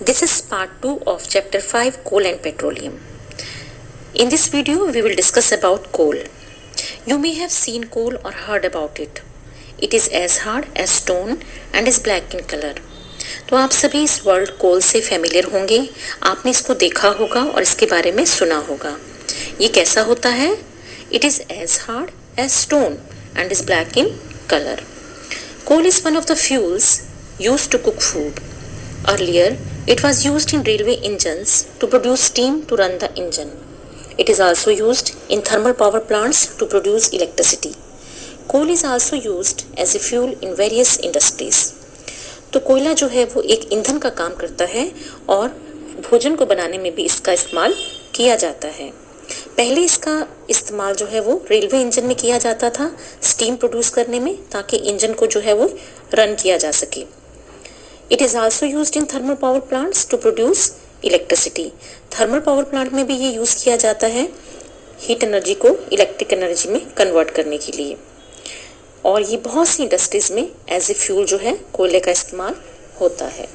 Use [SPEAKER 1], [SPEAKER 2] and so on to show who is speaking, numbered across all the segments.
[SPEAKER 1] This is part 2 of chapter 5, Coal and Petroleum. In this video we will discuss about coal. You may have seen coal or heard about it. It is as hard as stone and is black in color. तो आप सभी इस word कोल से familiar होंगे, आपने इसको देखा होगा और इसके बारे में सुना होगा. ये कैसा होता है? It is as hard as stone and is black in color. Coal is one of the fuels used to cook food. Earlier, it was used in railway engines to produce steam to run the engine. It is also used in thermal power plants to produce electricity. Coal is also used as a fuel in various industries. तो कोयला जो है वो एक ईंधन का काम करता है और भोजन को बनाने में भी इसका इस्तेमाल किया जाता है. पहले इसका इस्तेमाल जो है वो रेलवे इंजन में किया जाता था स्टीम प्रोड्यूस करने में, ताकि इंजन को जो है वो रन किया जा सके. It is also used in thermal power plants to produce electricity. Thermal power plant में भी ये यूज़ किया जाता है हीट एनर्जी को इलेक्ट्रिक एनर्जी में कन्वर्ट करने के लिए. और ये बहुत सी इंडस्ट्रीज़ में एज ए फ्यूल जो है कोयले का इस्तेमाल होता है.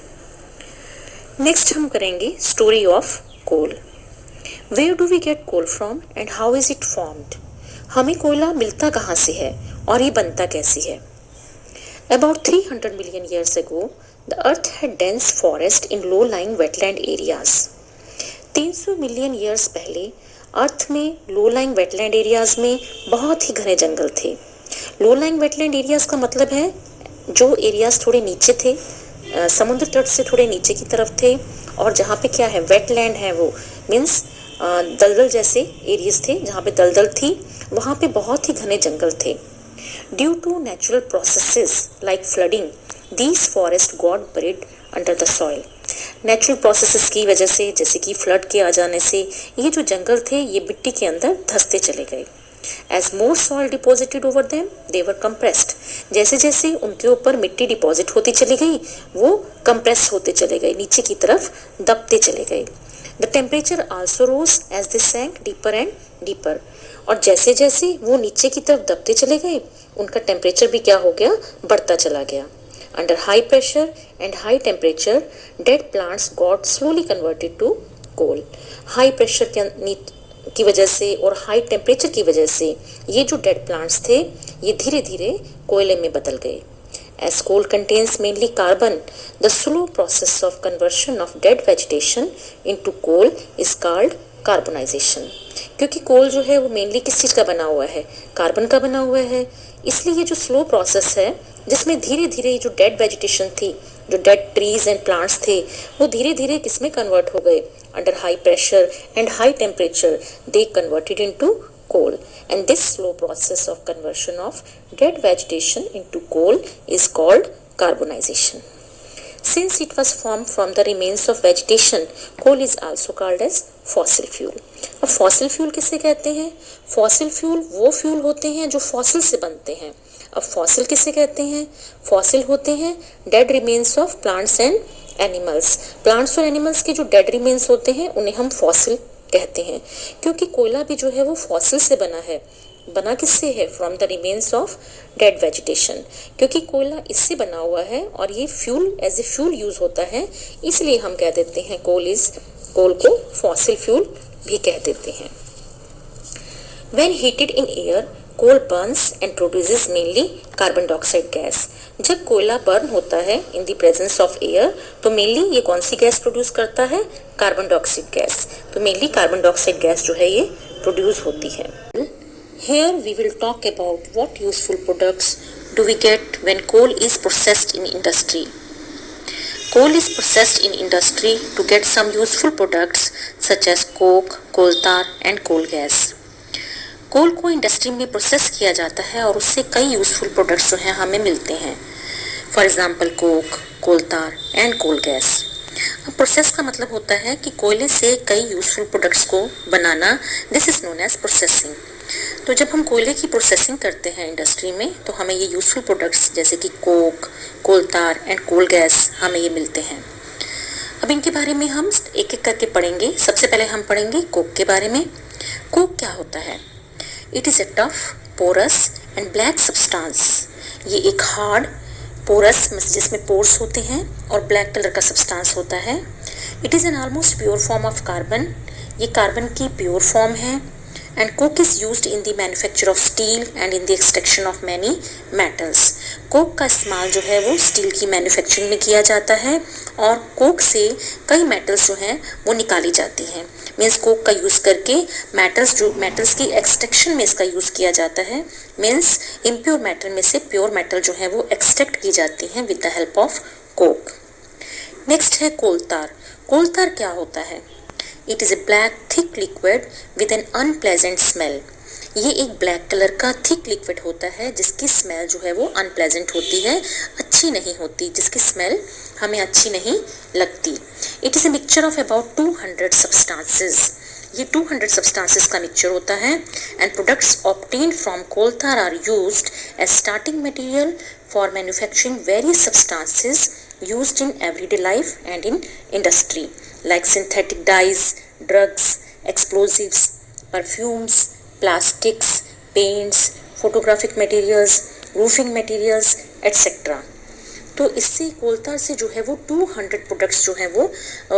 [SPEAKER 1] नेक्स्ट हम करेंगे story of coal. Where do we get coal from and how is it formed? हमें कोयला मिलता कहाँ से है और ये बनता कैसे है? About 300 million years ago, the earth had dense forest in low-lying wetland areas. 300 million years पहले अर्थ में low-lying wetland areas में बहुत ही घने जंगल थे. low-lying wetland areas का मतलब है जो एरियाज थोड़े नीचे थे, समुद्र तट से थोड़े नीचे की तरफ थे, और जहाँ पे क्या है वेटलैंड है वो मीन्स दलदल जैसे एरियाज थे जहाँ पे दलदल थी, वहाँ पे बहुत ही घने जंगल थे. Due to natural processes like flooding, these forests got buried under the soil. Natural processes की वजह से, जैसे कि फ्लड के आ जाने से, ये जो जंगल थे ये मिट्टी के अंदर धंसते चले गए. As more soil deposited over them, they were compressed. जैसे जैसे उनके ऊपर मिट्टी डिपॉजिट होती चली गई, वो कंप्रेस होते चले गए, नीचे की तरफ दबते चले गए. The temperature also rose as they sank deeper and deeper. और जैसे जैसे वो नीचे की तरफ दबते चले गए, उनका टेम्परेचर भी क्या हो गया, बढ़ता चला गया. Under high pressure and high temperature dead plants got slowly converted to coal. High pressure की वजह से और हाई टेम्परेचर की वजह से ये जो डेड प्लांट्स थे ये धीरे धीरे कोयले में बदल गए. As coal contains mainly carbon, the slow process of conversion of dead vegetation into coal is called carbonization. क्योंकि कोल जो है वो मेनली किस चीज़ का बना हुआ है, कार्बन का बना हुआ है, इसलिए ये जो स्लो प्रोसेस है जिसमें धीरे धीरे जो डेड वेजिटेशन थी, जो डेड ट्रीज एंड प्लांट्स थे, वो धीरे धीरे किस में कन्वर्ट हो गए, under high pressure and high temperature they converted into coal. And this slow process of conversion of dead vegetation into coal is called carbonization. Since it was formed from the remains of vegetation, coal is also called as fossil fuel. अब fossil fuel किसे कहते हैं? Fossil fuel वो fuel होते हैं जो fossil से बनते हैं. अब fossil किसे कहते हैं? Fossil होते हैं dead remains of plants and animals. Plants और animals के जो dead remains होते हैं उन्हें हम fossil कहते हैं. क्योंकि कोयला भी जो है वो फॉसिल से बना है. बना किससे है? From the remains of dead vegetation. क्योंकि कोयला इससे बना हुआ है और ये fuel as a fuel use होता है, इसलिए हम कह देते हैं कोल को फॉसिल फ्यूल भी कह देते हैं. When heated in air, coal burns and produces mainly carbon dioxide gas. जब कोयला बर्न होता है in the presence of air, तो मेनली ये कौन सी गैस प्रोड्यूस करता है? Carbon dioxide gas. तो मेनली कार्बन डाइऑक्साइड गैस जो है ये प्रोड्यूस होती है. Here we will talk about what useful products do we get when coal is processed in industry. Coal is processed in industry to get some useful products such as coke, coal tar and coal gas. कोल को industry में process किया जाता है और उससे कई useful products जो हैं हमें मिलते हैं. फॉर एग्जांपल कोक, कोल तार एंड कोल गैस. अब प्रोसेस का मतलब होता है कि कोयले से कई यूजफुल प्रोडक्ट्स को बनाना. This is known as processing. तो जब हम कोयले की प्रोसेसिंग करते हैं इंडस्ट्री में, तो हमें ये यूजफुल प्रोडक्ट्स जैसे कि कोक, कोल तार एंड कोल गैस हमें ये मिलते हैं. अब इनके बारे में हम एक एक करके पढ़ेंगे. सबसे पहले हम पढ़ेंगे कोक के बारे में. कोक क्या होता है? It is a tough, porous and black substance. ये एक हार्ड, पोरस जिसमें पोर्स होते हैं और ब्लैक कलर का सब्सटेंस होता है. It is an almost pure form of carbon, ये कार्बन की प्योर फॉर्म है। And Coke is used in the manufacture of steel and in the extraction of many metals. Coke का इस्तेमाल जो है वो स्टील की मैन्युफैक्चरिंग में किया जाता है और कोक से कई मेटल्स जो हैं वो निकाली जाती हैं। मीन्स कोक का यूज़ करके मेटल्स की एक्सट्रैक्शन में इसका यूज़ किया जाता है। मीन्स इम्प्योर मेटल में से प्योर मेटल जो है वो एक्सट्रैक्ट की जाती हैं with the help of Coke. Next है कोलतार। कोलतार क्या होता है? It is A black thick liquid with N unpleasant smell. ये एक ब्लैक कलर का थिक लिक्विड होता है जिसकी स्मेल जो है वो अनप्लेजेंट होती है, अच्छी नहीं होती, जिसकी स्मेल हमें अच्छी नहीं लगती। It is a mixture of about 200 substances. ये 200 सब्सटेंसेस का मिक्सचर होता है। And products obtained from coal tar are used as starting material for manufacturing various substances used in everyday life and in industry like synthetic dyes, drugs, explosives, perfumes, plastics, paints, photographic materials, roofing materials, etc. तो इससे कोलतार से जो है वो 200 products जो हैं वो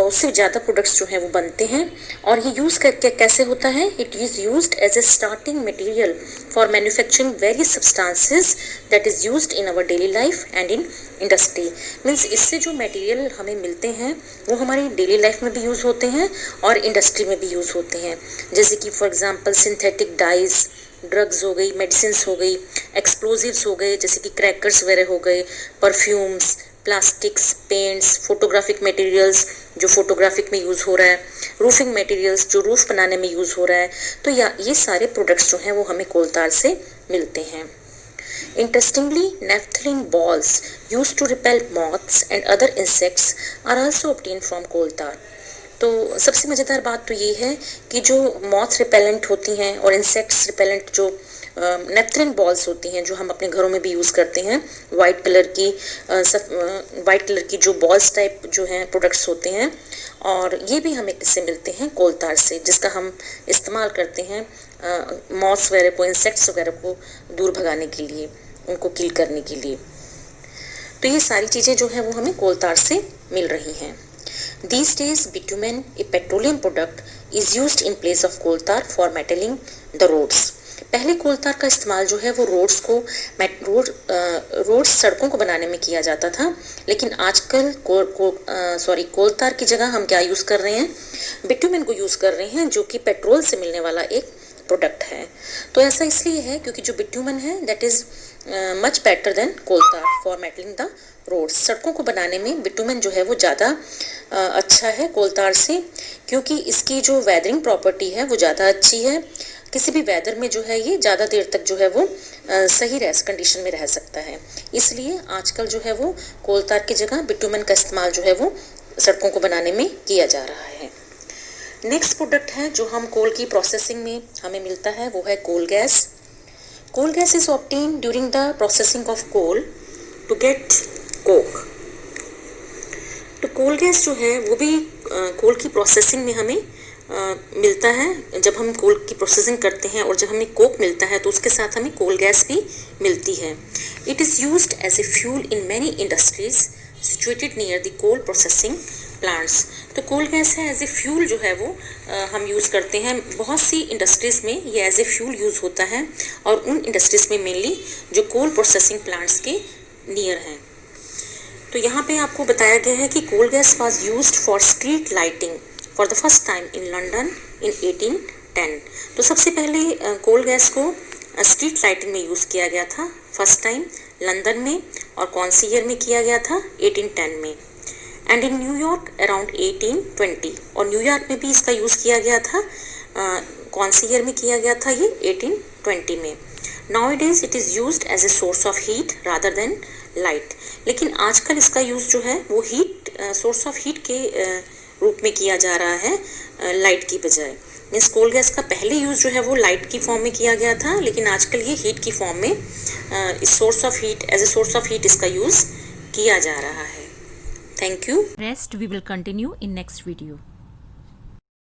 [SPEAKER 1] उससे ज़्यादा प्रोडक्ट्स जो हैं वो बनते हैं। और ये यूज़ करके कैसे होता है? It is used as a starting material for manufacturing various substances that is used in our daily life and in industry. Means इससे जो मटेरियल हमें मिलते हैं वो हमारी डेली लाइफ में भी यूज़ होते हैं और इंडस्ट्री में भी यूज़ होते हैं। जैसे कि for example synthetic dies, drugs हो गई, मेडिसिन्स हो गई, एक्सप्लोजिव्स हो गए जैसे कि क्रैकर्स वगैरह हो गए, perfumes, plastics, paints, photographic materials जो फोटोग्राफिक में यूज़ हो रहा है, रूफिंग मटेरियल्स जो रूफ बनाने में यूज़ हो रहा है। तो ये सारे प्रोडक्ट्स जो हैं वो हमें कोलतार से मिलते हैं। Interestingly, naphthalene balls used to repel moths and other insects are also obtained from coal tar. तो सबसे मज़ेदार बात तो ये है कि जो मॉथ रिपेलेंट होती हैं और इंसेक्ट्स रिपेलेंट जो नेफ्थलिन बॉल्स होती हैं जो हम अपने घरों में भी यूज़ करते हैं, वाइट कलर की जो बॉल्स टाइप जो हैं प्रोडक्ट्स होते हैं, और ये भी हमें किससे मिलते हैं? कोलतार से, जिसका हम इस्तेमाल करते हैं मॉथ्स वगैरह को, इंसेक्ट्स वगैरह को दूर भगाने के लिए, उनको किल करने के लिए। तो ये सारी चीज़ें जो हैं वो हमें कोलतार से मिल रही हैं। These days, bitumen, a petroleum product, is used in place of coal tar for metaling the roads. पहले कोलतार का इस्तेमाल जो है वो रोड्स सड़कों को बनाने में किया जाता था, लेकिन आजकल कोलतार की जगह हम क्या यूज़ कर रहे हैं? बिटुमेन को यूज़ कर रहे हैं, जो कि पेट्रोल से मिलने वाला एक प्रोडक्ट है। तो ऐसा इसलिए है क्योंकि जो बिटुमेन है that is much better than coal tar for metalling the roads. सड़कों को बनाने में बिटुमेन जो है वो ज़्यादा अच्छा है कोलतार से, क्योंकि इसकी जो वेदरिंग प्रॉपर्टी है वो ज़्यादा अच्छी है। किसी भी वेदर में जो है ये ज़्यादा देर तक जो है वो सही कंडीशन में रह सकता है। इसलिए आजकल जो है वो कोलतार की जगह बिटुमेन का इस्तेमाल जो है वो सड़कों को बनाने में किया जा रहा है। नेक्स्ट प्रोडक्ट है जो हम कोल की प्रोसेसिंग में हमें मिलता है वो है coal gas. Coal gas is obtained during the processing of coal to get coke. तो कोल गैस जो है वो भी कोल की प्रोसेसिंग में हमें मिलता है। जब हम कोल की प्रोसेसिंग करते हैं और जब हमें कोक मिलता है तो उसके साथ हमें कोल गैस भी मिलती है। It is used as a fuel in many industries situated near the coal processing plants. तो कोल गैस है एज ए फ्यूल जो है वो हम यूज़ करते हैं। बहुत सी इंडस्ट्रीज़ में ये एज ए फ्यूल यूज़ होता है और उन इंडस्ट्रीज़ में मेनली जो कोल प्रोसेसिंग प्लांट्स के नियर हैं। तो यहाँ पे आपको बताया गया है कि coal gas was used for street lighting for the first time in London in 1810। तो सबसे पहले कोल गैस को स्ट्रीट लाइटिंग में यूज़ किया गया था फर्स्ट टाइम लंदन में, और कौन सी ईयर में किया गया था? 1810 में। एंड इन न्यूयॉर्क अराउंड 1820, और न्यूयॉर्क में भी इसका यूज़ किया गया था। कौन सी ईयर में किया गया था? ये 1820 में। Nowadays it is used as a source of heat rather than light। लेकिन आजकल इसका यूज़ जो है वो सोर्स ऑफ हीट के रूप में किया जा रहा है लाइट की बजाय। मीन्स कोल गैस का पहले यूज़ जो है वो लाइट की फॉर्म में किया गया था, लेकिन आजकल ये हीट की फॉर्म में इस source of heat as a source of heat इसका यूज़ किया जा रहा है। Thank you.
[SPEAKER 2] Rest we will continue in next video.